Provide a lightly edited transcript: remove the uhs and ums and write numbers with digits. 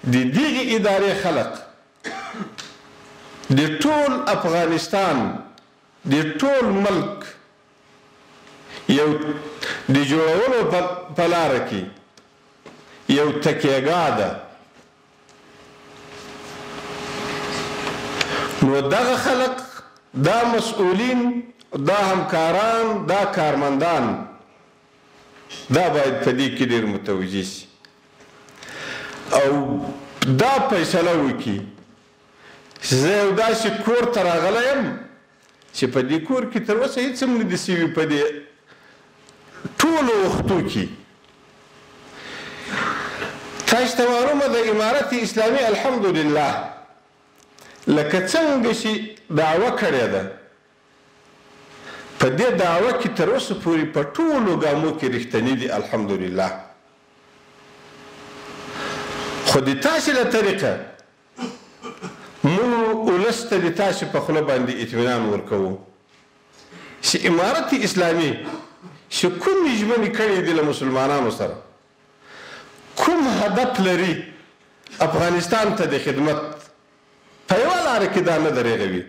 د دغې ادارې خلق د ټول افغانستان د ټول ملک یو د جوړولو په لاره کې یو تکیهګاه ده. نو دغه خلق، دا مسؤلین، دا همکاران، دا کارمندان، دا باید په دې کې ډېر متوجه شي او دا فیصله وکړي چې زه یو داسې کور ته راغلی یم چې په دې کور کې تر اوسه هېڅ هم نه دي سوي په دې ټولو وختو کې. تاسو ته معلومه ده امارت اسلامي الحمدلله لکه څنګه چې دعوه کړې ده، په دې دعوه کې تر اوسه پورې په ټولو ګامو کې رښتیني دي الحمدلله. خو د تاسې له طریقه موږ ولس ته د تاسې په خوله باندې اطمینان ورکوو چې امارت اسلامي چې کومې ژمنې کړې دي له مسلمانانو سره، کوم هدف لري افغانستان ته د خدمت، په یوه لاره کې دا نه درېږوي.